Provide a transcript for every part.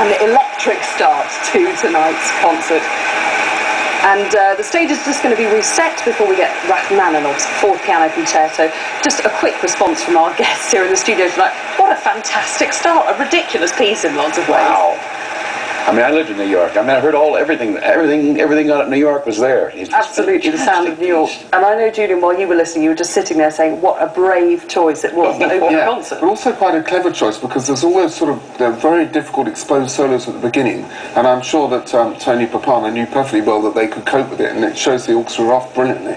an electric start to tonight's concert. And the stage is just going to be reset before we get Rachmaninoff's fourth piano concerto. Just a quick response from our guests here in the studio tonight. What a fantastic start, a ridiculous piece in lots of ways. Wow. I mean, I lived in New York. I mean, I heard everything out of New York was there. Absolutely, the sound of New York. And I know, Julian, while you were listening, you were just sitting there saying, what a brave choice it was to open the concert. But also quite a clever choice, because there's always sort of very difficult exposed solos at the beginning, and I'm sure that Tony Papana knew perfectly well that they could cope with it, and it shows the orchestra off brilliantly.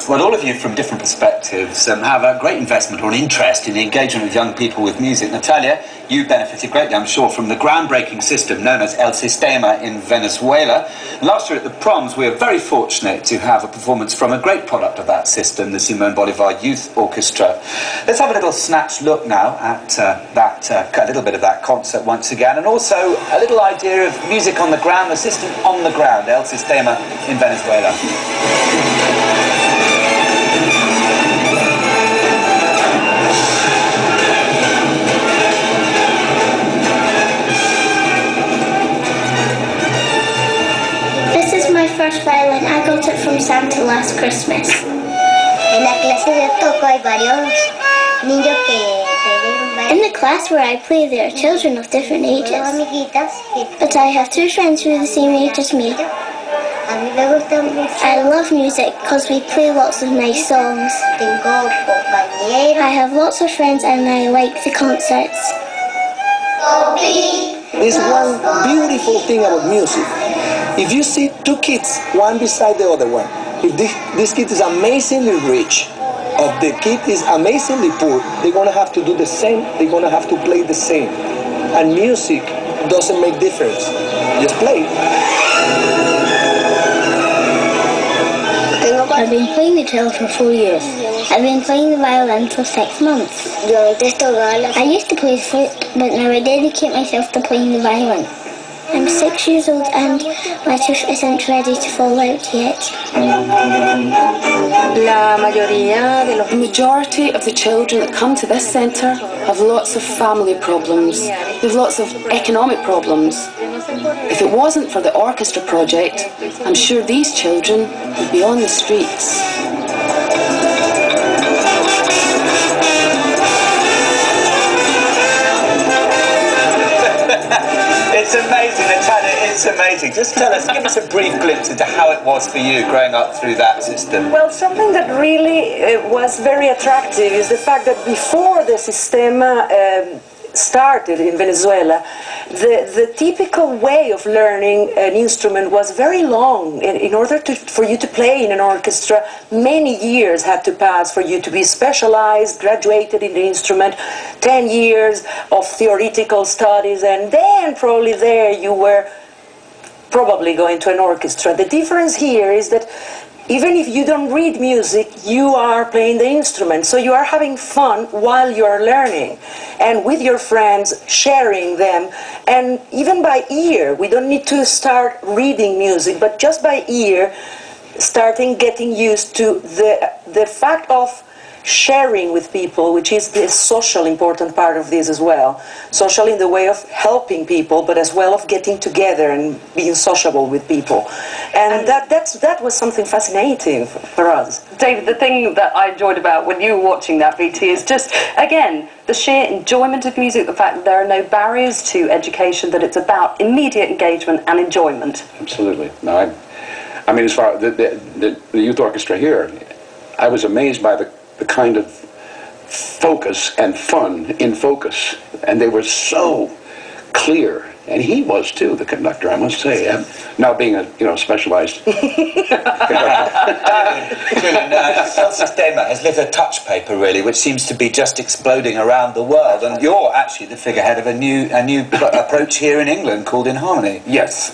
Well, all of you from different perspectives have a great investment or an interest in the engagement of young people with music. Natalia, you benefited greatly, I'm sure, from the groundbreaking system known as El Sistema in Venezuela. Last year at the PROMS, we were very fortunate to have a performance from a great product of that system, the Simón Bolívar Youth Orchestra. Let's have a little snatch look now at a little bit of that concert once again, and also a little idea of music on the ground, the system on the ground, El Sistema in Venezuela. My first violin. I got it from Santa last Christmas. In the class where I play, there are children of different ages. But I have two friends who are the same age as me. I love music because we play lots of nice songs. I have lots of friends and I like the concerts. There's one beautiful thing about music. If you see two kids, one beside the other one, if this kid is amazingly rich, or the kid is amazingly poor, they're going to have to do the same, they're going to have to play the same. And music doesn't make difference. Just play. I've been playing the cello for 4 years. I've been playing the violin for 6 months. I used to play the flute, but now I dedicate myself to playing the violin. I'm 6 years old and my tooth isn't ready to fall out yet. The majority of the children that come to this centre have lots of family problems. They have lots of economic problems. If it wasn't for the orchestra project, I'm sure these children would be on the streets. It's amazing, Natalia, it's amazing. Just tell us, give us a brief glimpse into how it was for you growing up through that system. Well, something that really was very attractive is the fact that before the Sistema started in Venezuela, the typical way of learning an instrument was very long. In order for you to play in an orchestra, many years had to pass for you to be specialized, graduated in the instrument, 10 years of theoretical studies, and then probably there you were probably going to an orchestra. The difference here is that even if you don't read music, you are playing the instrument. So you are having fun while you are learning. And with your friends, sharing them. And even by ear, we don't need to start reading music, but just by ear, getting used to the fact of sharing with people, which is the social important part of this as well. Social in the way of helping people, but as well of getting together and being sociable with people. And that was something fascinating for us. David, the thing that I enjoyed about when you were watching that, VT, is just, again, the sheer enjoyment of music, the fact that there are no barriers to education, that it's about immediate engagement and enjoyment. Absolutely. No, I mean, as far as the youth orchestra here, I was amazed by the kind of focus and fun in focus, and they were so clear, and he was too, the conductor, I must say, now being a specialized El Sistema has lit a touch paper, really, which seems to be just exploding around the world, and you're actually the figurehead of a new approach here in England called In Harmony. Yes,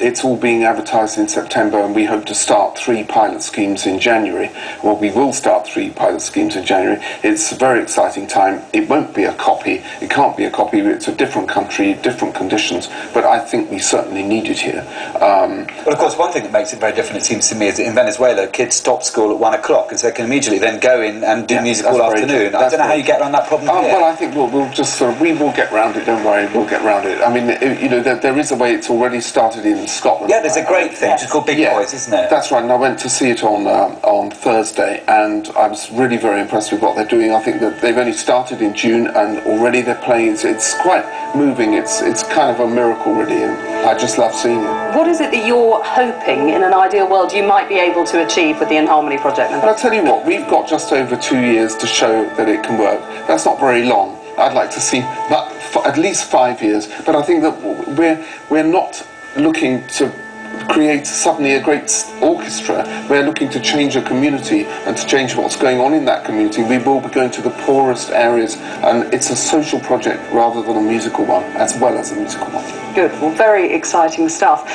it's all being advertised in September, and we hope to start 3 pilot schemes in January. Well, we will start 3 pilot schemes in January. It's a very exciting time. It won't be a copy. It can't be a copy. It's a different country, different conditions. musicians, but I think we certainly need it here. Well, of course, one thing that makes it very different, it seems to me, is that in Venezuela, kids stop school at 1 o'clock, and so they can immediately then go in and do music all afternoon. I don't know how you get around that problem here. Well, I think we'll just we will get round it, don't worry, we'll get round it. I mean, you know, there is a way. It's already started in Scotland. Yeah, there's a great thing, which is called Big Boys, isn't it? That's right, and I went to see it on Thursday, and I was really very impressed with what they're doing. I think that they've only started in June, and already they're playing. It's quite moving. It's kind of a miracle, really, and I just love seeing it. What is it that you're hoping, in an ideal world, you might be able to achieve with the In Harmony project? But I'll tell you what, we've got just over 2 years to show that it can work. That's not very long. I'd like to see that for at least 5 years, but I think that we're not looking to create suddenly a great orchestra. We're looking to change a community and to change what's going on in that community. We will be going to the poorest areas, and it's a social project rather than a musical one, as well as a musical one. Good, well, very exciting stuff.